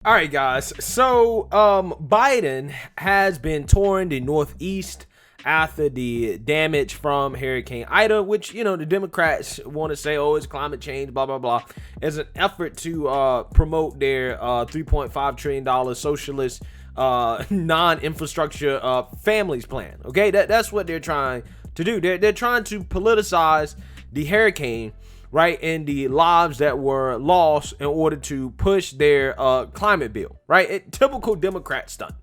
All right, guys. So, Biden has been touring the Northeast after the damage from Hurricane Ida, which, the Democrats want to say, oh, it's climate change, blah, blah, blah, as an effort to promote their $3.5 trillion socialist non-infrastructure families plan. Okay, that's what they're trying to do. They're trying to politicize the hurricane, right, and the lives that were lost in order to push their climate bill, right? Typical Democrat stunt,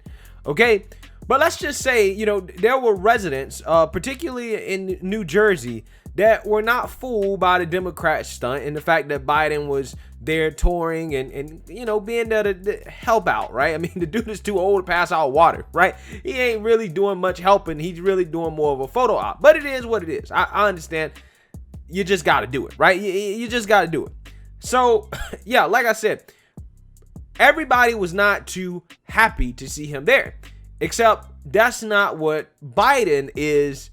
okay? But let's just say, there were residents, particularly in New Jersey, that were not fooled by the Democrat stunt and the fact that Biden was there touring and being there to help out, right? I mean, the dude is too old to pass out water, right? He ain't really doing much helping. He's really doing more of a photo op. But it is what it is. I understand. You just got to do it, right? You just got to do it. So, yeah, like I said, everybody was not too happy to see him there, except that's not what Biden is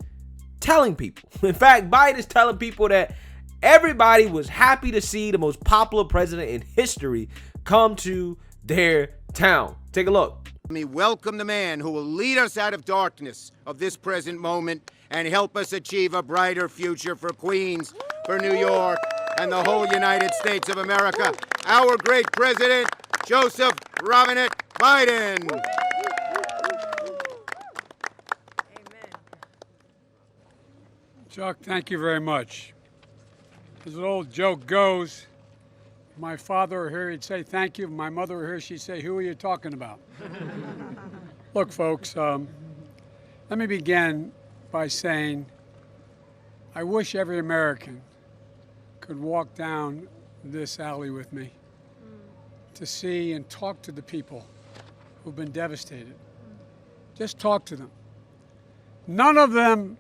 telling people. In fact, Biden is telling people that everybody was happy to see the most popular president in history come to their town. Take a look. Let me welcome the man who will lead us out of darkness of this present moment and help us achieve a brighter future for Queens, for New York, and the whole United States of America. Our great president, Joseph Robinette Biden. Amen. Chuck, thank you very much. As an old joke goes, if my father were here, he'd say thank you. If my mother were here, she'd say, who are you talking about? Look, folks, let me begin by saying I wish every American could walk down this alley with me to see and talk to the people who've been devastated. Just talk to them. None of them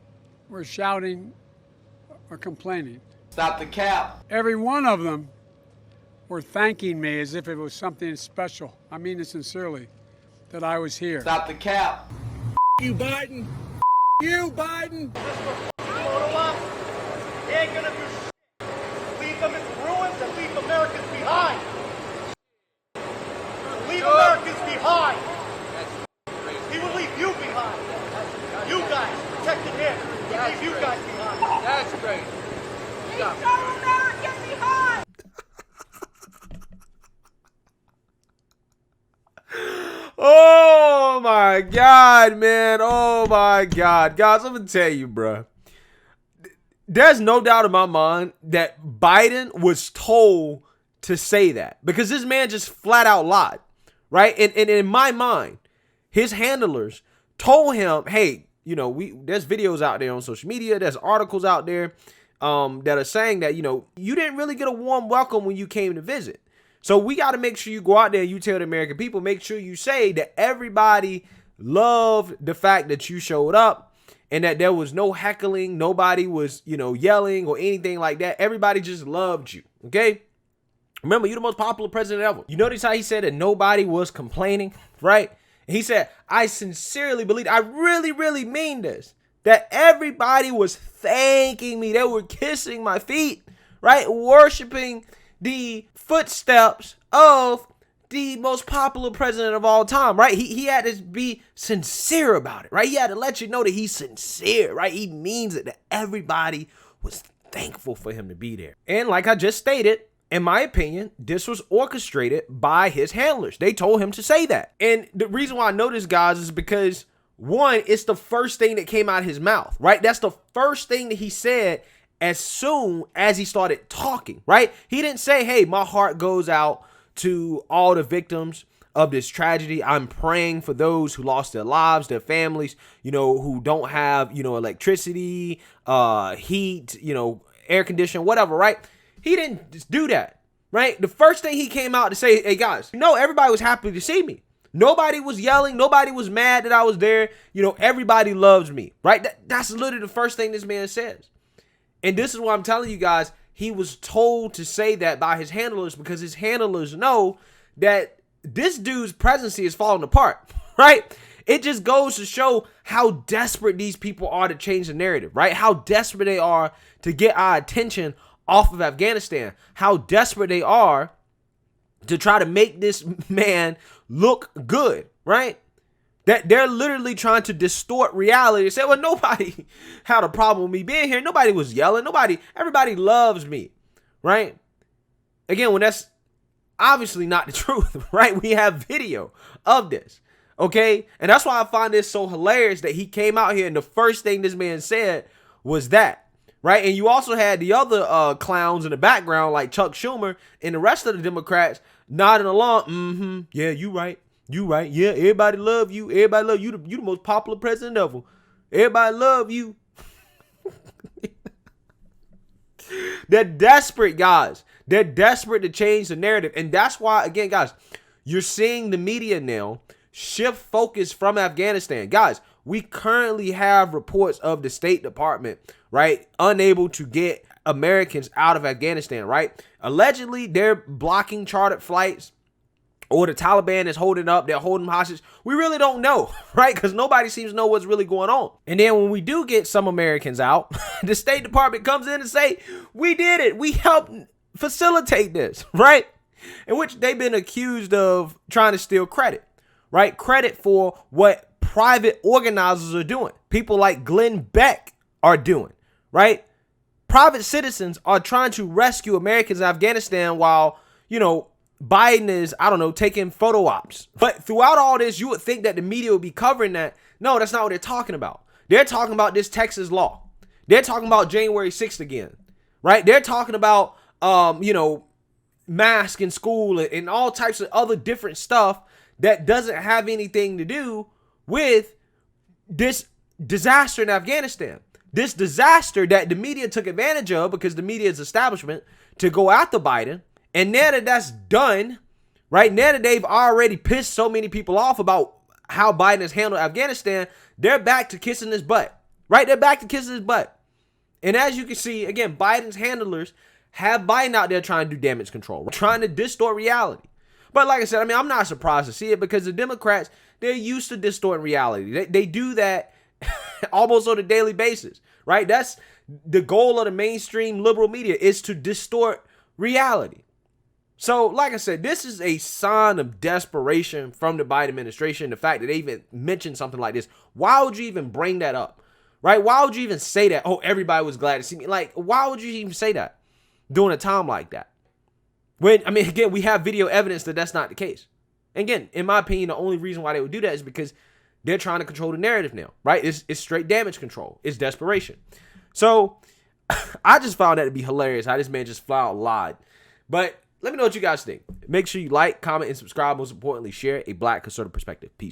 were shouting or complaining. Stop the cap. Every one of them were thanking me as if it was something special. I mean it sincerely, that I was here. Stop the cap. You, Biden. You, Biden. They ain't gonna do shit. Leave them in ruins and leave Americans behind. Leave Americans behind. He will leave you behind. You guys protected him. He will leave you guys behind. That's great. Leave our American behind. Oh my God, man. Oh my God. Guys, I'm going to tell you, bro. There's no doubt in my mind that Biden was told to say that because this man just flat out lied, right? And in my mind, his handlers told him, hey, there's videos out there on social media. There's articles out there that are saying that, you didn't really get a warm welcome when you came to visit. So we got to make sure you go out there and you tell the American people, make sure you say that everybody loved the fact that you showed up and that there was no heckling. Nobody was, yelling or anything like that. Everybody just loved you. Okay. Remember, you're the most popular president ever. You notice how he said that nobody was complaining, right? And he said, I sincerely believe, I really, really mean this, that everybody was thanking me. They were kissing my feet, right? Worshiping the footsteps of the most popular president of all time, right? He had to be sincere about it, right? He had to let you know that he's sincere, right? He means it, that everybody was thankful for him to be there. And like I just stated, in my opinion, this was orchestrated by his handlers. They told him to say that. And the reason why I know this, guys, is because, one, it's the first thing that came out of his mouth, right? That's the first thing that he said as soon as he started talking, right? He didn't say, hey, my heart goes out to all the victims of this tragedy. I'm praying for those who lost their lives, their families, who don't have, electricity, heat, air conditioning, whatever, right? He didn't just do that, right? The first thing he came out to say, hey, guys, everybody was happy to see me. Nobody was yelling. Nobody was mad that I was there. Everybody loves me, right? That's literally the first thing this man says. And this is what I'm telling you guys. He was told to say that by his handlers because his handlers know that this dude's presidency is falling apart, right? It just goes to show how desperate these people are to change the narrative, right? How desperate they are to get our attention off of Afghanistan. How desperate they are to try to make this man look good, right? That they're literally trying to distort reality and say, well, nobody had a problem with me being here. Nobody was yelling. Everybody loves me, right? Again, when that's obviously not the truth, right? We have video of this, okay? And that's why I find this so hilarious that he came out here and the first thing this man said was that, right? And you also had the other clowns in the background like Chuck Schumer and the rest of the Democrats nodding along. Yeah, you right. You right. Yeah, everybody love you. Everybody love you. You the most popular president ever. Everybody love you. They're desperate, guys. They're desperate to change the narrative. And that's why, again, guys, you're seeing the media now shift focus from Afghanistan. Guys, we currently have reports of the State Department, right, unable to get Americans out of Afghanistan, right? Allegedly, they're blocking chartered flights, or the Taliban is holding up, they're holding hostage. We really don't know, right? Because nobody seems to know what's really going on. And then when we do get some Americans out, the State Department comes in and say, we did it. We helped facilitate this, right? In which they've been accused of trying to steal credit, right? Credit for what private organizers are doing. People like Glenn Beck are doing, right? Private citizens are trying to rescue Americans in Afghanistan while, Biden is, taking photo ops. But throughout all this, you would think that the media would be covering that. No, that's not what they're talking about. They're talking about this Texas law. They're talking about January 6th again, right? They're talking about, mask in school and all types of other different stuff that doesn't have anything to do with this disaster in Afghanistan. This disaster that the media took advantage of because the media's establishment to go after Biden. And now that that's done, right, now that they've already pissed so many people off about how Biden has handled Afghanistan, they're back to kissing his butt, right? They're back to kissing his butt. And as you can see, again, Biden's handlers have Biden out there trying to do damage control, trying to distort reality. But like I said, I'm not surprised to see it because the Democrats, they're used to distorting reality. They do that almost on a daily basis, right? That's the goal of the mainstream liberal media, is to distort reality. So, like I said, this is a sign of desperation from the Biden administration. The fact that they even mentioned something like this. Why would you even bring that up? Right? Why would you even say that? Oh, everybody was glad to see me. Like, why would you even say that during a time like that? Again, we have video evidence that that's not the case. And again, in my opinion, the only reason why they would do that is because they're trying to control the narrative now, right? It's straight damage control. It's desperation. So, I just found that to be hilarious how this man just flat out lied. But let me know what you guys think. Make sure you like, comment, and subscribe. Most importantly, share a Black conservative perspective. Peace.